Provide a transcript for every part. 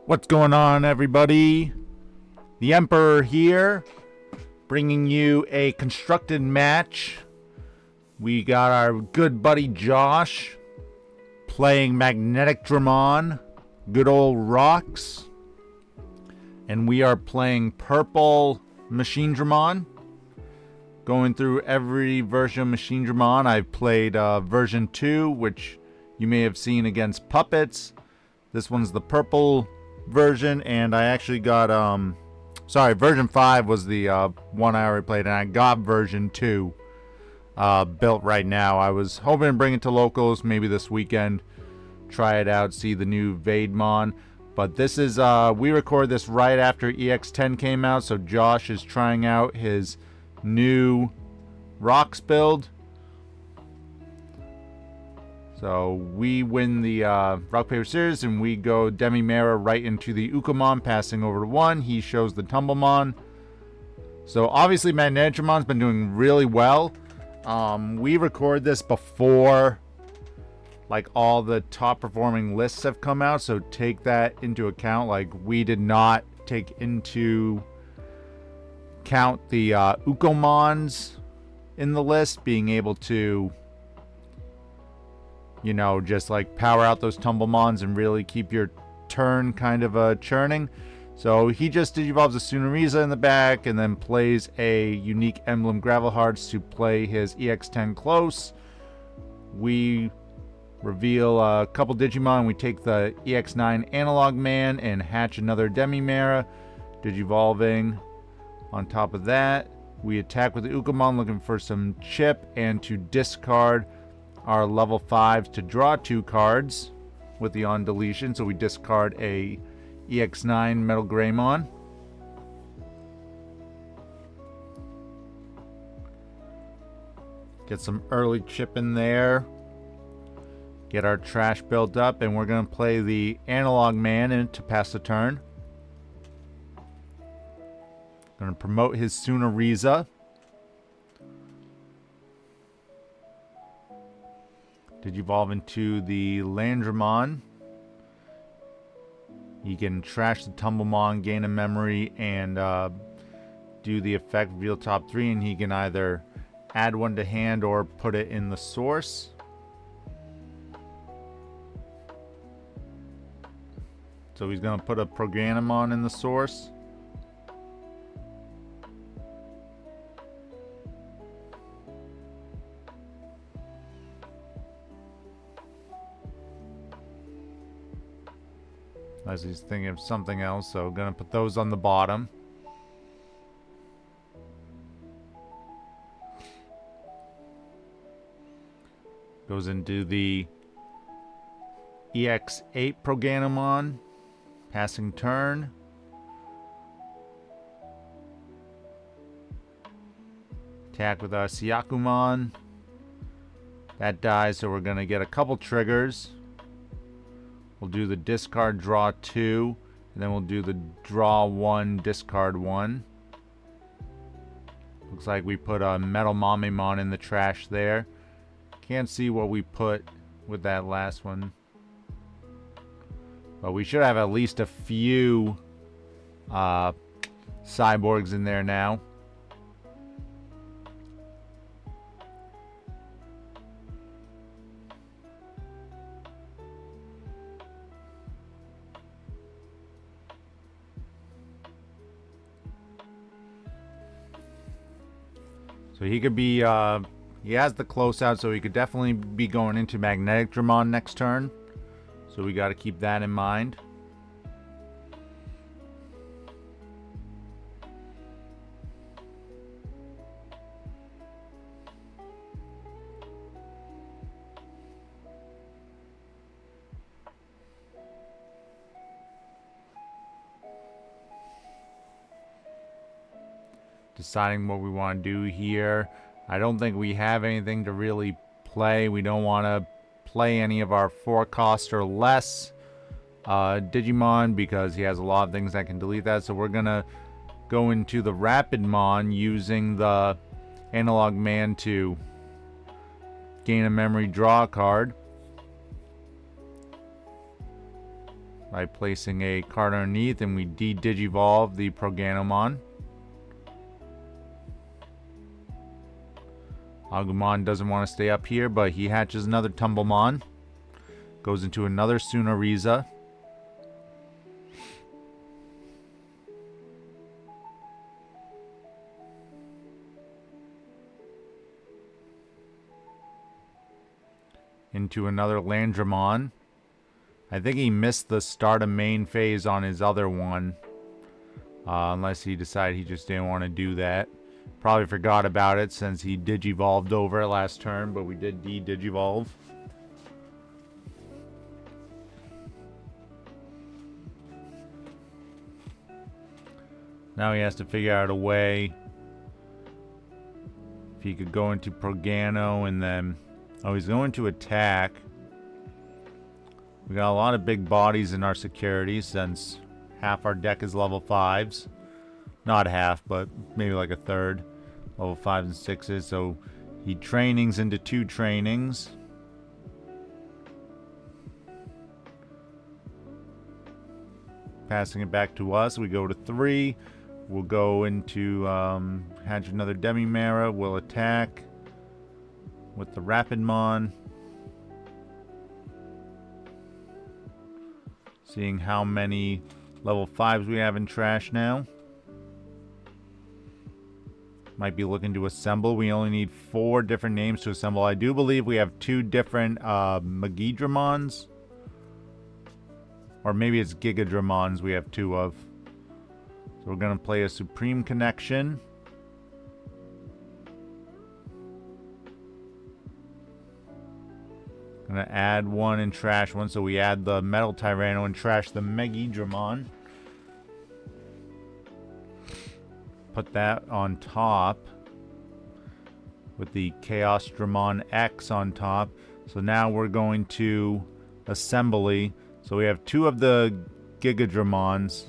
What's going on, everybody? The Emperor here, bringing you a constructed match. We got our good buddy Josh playing Magneticdramon, good old rocks. And we are playing purple Machinedramon. Going through every version of Machinedramon. I've played version 2, which you may have seen against puppets. This one's the purple version, and I actually got version 5 was the one I already played, and I got version 2 built right now. I was hoping to bring it to locals maybe this weekend, try it out, see the new Vademon. But this is we record this right after EX10 came out, so Josh is trying out his new rocks build. So we win the rock paper scissors, and we go Demi-Mera right into the Ukomon, passing over to 1. He shows the Tumblemon. So obviously Magneticdramon's been doing really well. We record this before like all the top performing lists have come out, so take that into account. Like, we did not take into count the Ukomons in the list being able to, you know, just like power out those Tumblemons and really keep your turn kind of churning. So he just evolves a Sunariza in the back and then plays a unique emblem Gravel Hearts to play his EX10 close. We reveal a couple Digimon. We take the EX9 Analog Man and hatch another Demi-Mera, Digivolving. On top of that, we attack with the Ukomon looking for some chip and to discard our level 5s to draw 2 cards with the on deletion. So we discard a EX9 Metal Greymon. Get some early chip in there. Get our trash built up, and we're going to play the Analog Man in to pass the turn. Going to promote his Sunariza. Digivolve into the Landramon. You can trash the Tumblemon, gain a memory, and do the effect reveal top 3, and he can either add one to hand or put it in the source. So he's going to put a Programmon in the source. As he's thinking of something else, so gonna put those on the bottom. Goes into the EX8 Programmon, passing turn. Attack with our Syakumon. That dies, so we're gonna get a couple triggers. We'll do the discard, draw 2, and then we'll do the draw 1, discard 1. Looks like we put a Metal Mamemon in the trash there. Can't see what we put with that last one. But we should have at least a few cyborgs in there now. So he could be, he has the close out, so he could definitely be going into Magneticdramon next turn. So we got to keep that in mind. Deciding what we want to do here. I don't think we have anything to really play. We don't want to play any of our 4 cost or less Digimon because he has a lot of things that can delete that. So we're going to go into the Rapidmon using the Analog Man to gain a memory, draw a card. by placing a card underneath, and we de-digivolve the Prognanomon. Agumon doesn't want to stay up here, but he hatches another Tumblemon. Goes into another Sunoriza. Into another Landramon. I think he missed the start of main phase on his other one. Unless he decided he just didn't want to do that. Probably forgot about it since he digivolved over it last turn, but we did de-digivolve. Now he has to figure out a way if he could go into Progano and then... Oh, he's going to attack. We got a lot of big bodies in our security since half our deck is level 5s. Not half, but maybe like a third. Level 5s and 6s. So he trainings into 2 trainings. Passing it back to us. We go to 3. We'll go into hatch another Demimera. We'll attack with the Rapidmon. Seeing how many level 5s we have in trash now. Might be looking to assemble. We only need 4 different names to assemble. I do believe we have 2 different Magidramons. Or maybe it's Gigadramons we have 2 of. So we're going to play a Supreme Connection. Going to add 1 and trash 1. So we add the Metal Tyranno and trash the Magidramon. Put that on top. With the Chaos Dramon X on top. So now we're going to assembly. So we have 2 of the Gigadramons.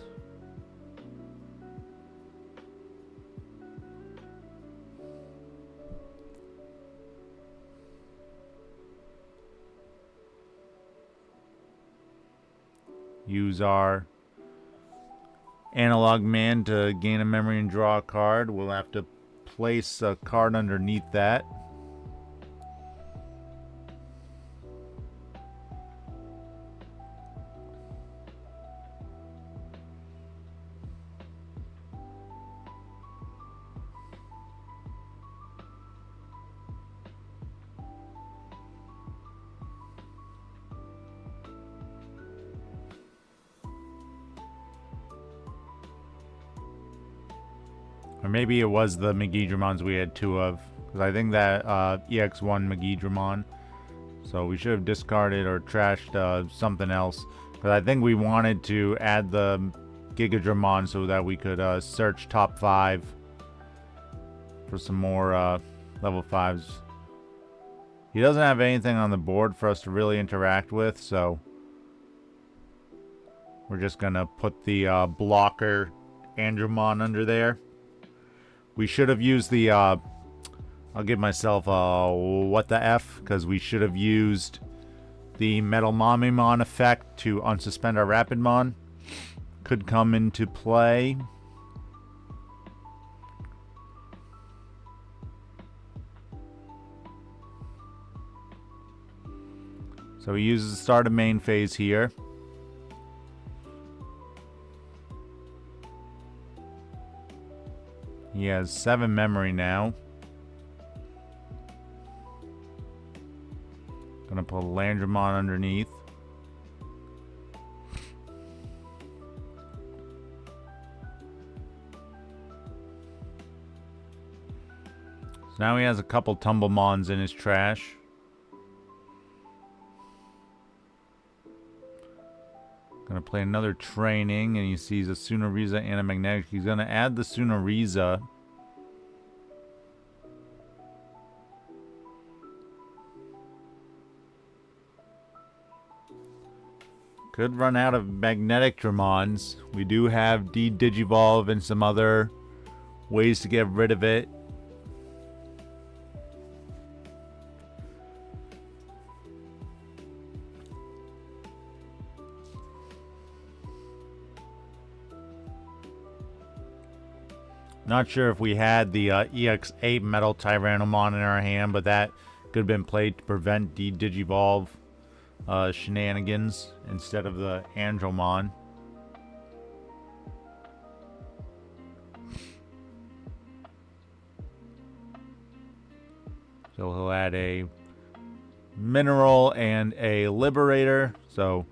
Use our analog man to gain a memory and draw a card. We'll have to place a card underneath that. Or maybe it was the Magidramons we had 2 of. Because I think that EX1 Magidramon. So we should have discarded or trashed something else. Because I think we wanted to add the Gigadramon so that we could search top 5 for some more level 5s. He doesn't have anything on the board for us to really interact with, so we're just going to put the blocker Andromon under there. We should have used the, I'll give myself a what the F, because we should have used the Metal Mamimon effect to unsuspend our Rapidmon. Could come into play. So he uses the start of main phase here. He has 7 memory now. Gonna put Landramon underneath. So now he has a couple Tumblemons in his trash. Gonna play another training, and he sees a Sunoriza and a Magnetic. He's gonna add the Sunoriza. Could run out of Magneticdramons. We do have de-digivolve and some other ways to get rid of it. Not sure if we had the EX8 Metal Tyrannomon in our hand, but that could have been played to prevent Digivolve shenanigans instead of the Andromon. So he'll add a Mineral and a Liberator. So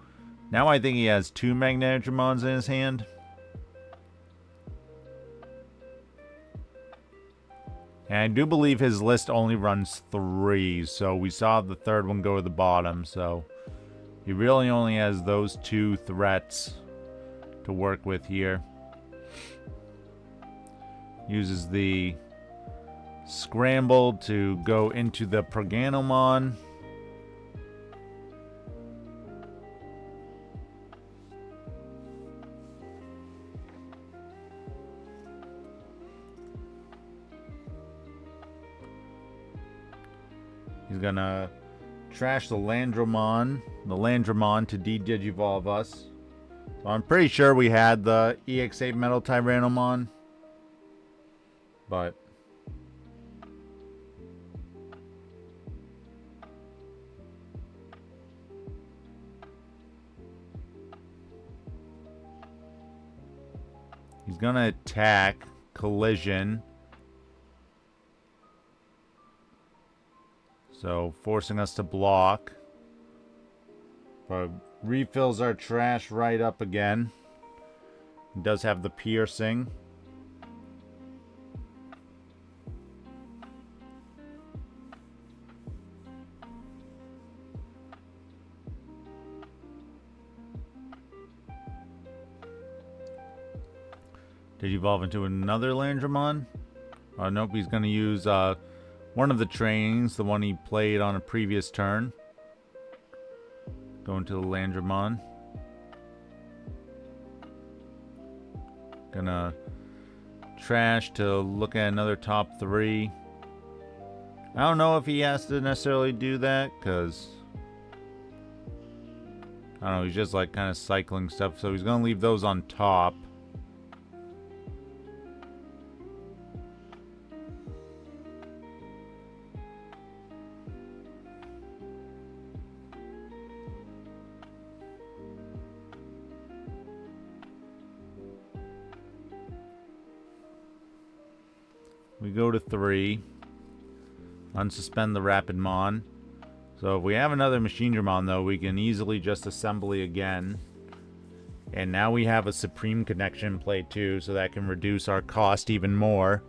now I think he has 2 Magnetidramons in his hand. And I do believe his list only runs 3. So we saw the third one go to the bottom. So he really only has those 2 threats to work with here. Uses the Scramble to go into the Proganomon. He's gonna trash the Landromon to de-Digivolve us. So I'm pretty sure we had the EX8 Metal Tyrannomon, but he's gonna attack Collision. So forcing us to block. But refills our trash right up again. He does have the piercing. Did he evolve into another Landromon? Oh, nope, he's going to use one of the trainings, the one he played on a previous turn. Going to the Landromon. Gonna trash to look at another top 3. I don't know if he has to necessarily do that, because I don't know, he's just like kind of cycling stuff, so he's gonna leave those on top. We go to 3. Unsuspend the Rapidmon. So if we have another Machinedramon, though, we can easily just assembly again. And now we have a Supreme Connection play too, so that can reduce our cost even more.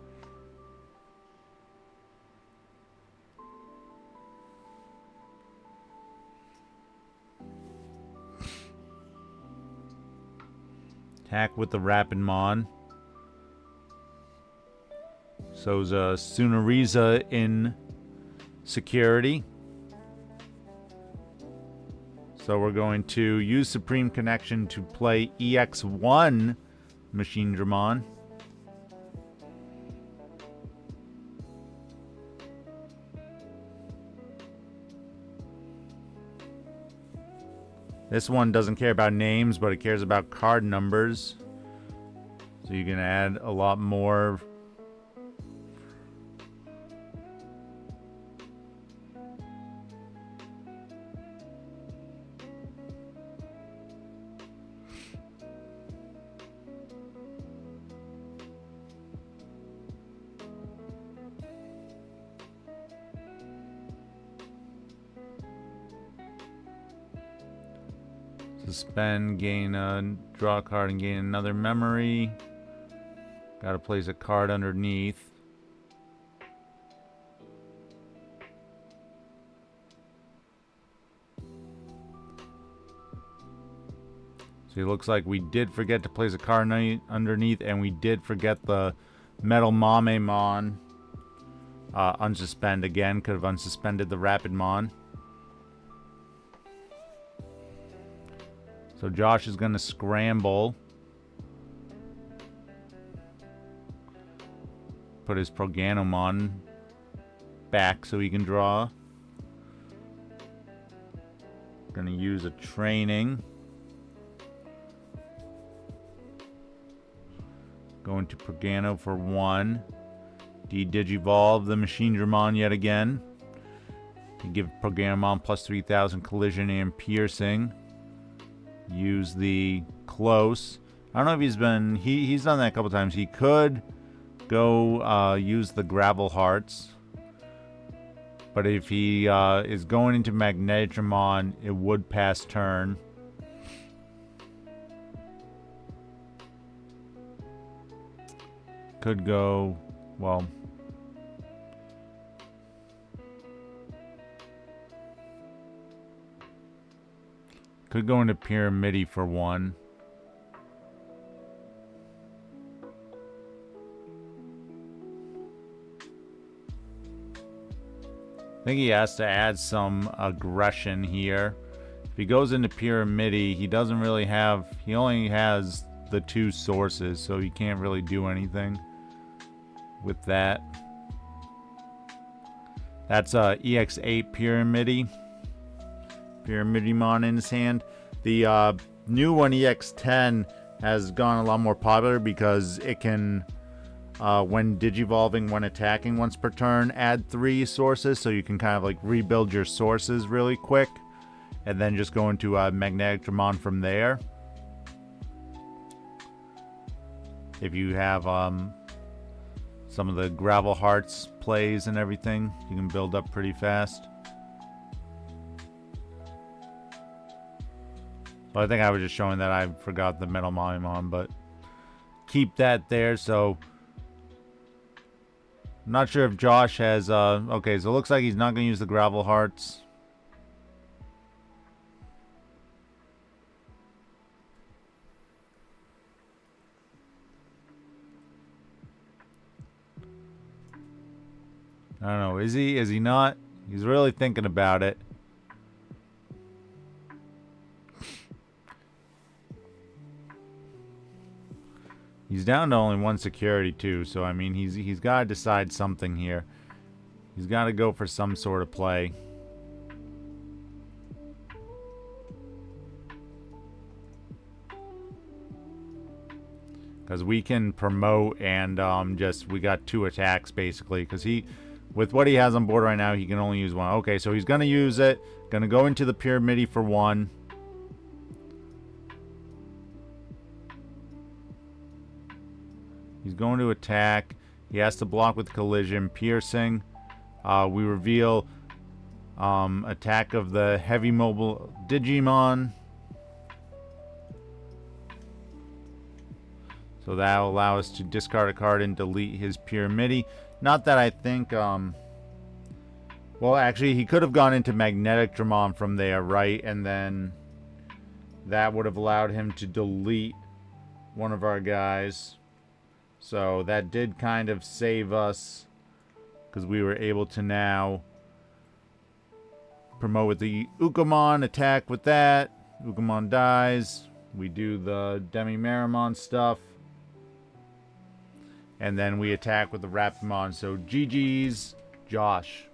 Attack with the Rapidmon. So it's a Sunariza in security. So we're going to use Supreme Connection to play EX1 Machinedramon. This one doesn't care about names, but it cares about card numbers. So you can add a lot more. Suspend, gain a draw a card and gain another memory. Gotta place a card underneath. So it looks like we did forget to place a card underneath, and we did forget the Metal Mamemon. Unsuspend again, could have unsuspended the Rapidmon. So Josh is going to scramble. Put his Proganomon back so he can draw. Going to use a training. Going to Pagano for 1. Digivolve the Machinedramon yet again. To give Pagano plus 3000 collision and piercing. Use the close. I don't know if he's been... He's done that a couple times. He could go use the gravel hearts. But if he is going into Magneticdramon, it would pass turn. Could go... Well... Could go into Pyramidi for 1. I think he has to add some aggression here. If he goes into Pyramidi, he doesn't really have... He only has the 2 sources, so he can't really do anything with that. That's EX8 Pyramidi. Pyramidimon in his hand. The new one, EX10, has gone a lot more popular because it can, when digivolving, when attacking once per turn, add 3 sources, so you can kind of like rebuild your sources really quick, and then just go into Magneticdramon from there. If you have some of the gravel hearts plays and everything, you can build up pretty fast. But I think I was just showing that I forgot the Metal Mamimon, but keep that there. So I'm not sure if Josh has okay, so it looks like he's not going to use the gravel hearts. I don't know, is he not? He's really thinking about it. He's down to only 1 security too, so I mean he's got to decide something here. He's got to go for some sort of play. Because we can promote and we got 2 attacks basically. Because with what he has on board right now, he can only use 1. Okay, so he's going to use it. Going to go into the Pyramidi for 1. He's going to attack. He has to block with collision, piercing. We reveal attack of the heavy mobile Digimon. So that will allow us to discard a card and delete his Pyramidi. Not that I think... well, actually, he could have gone into Magneticdramon from there, right? And then that would have allowed him to delete one of our guys. So that did kind of save us, because we were able to now promote with the Ukamon, attack with that. Ukamon dies. We do the Demi-Marimon stuff. And then we attack with the Rapimon. So GG's, Josh.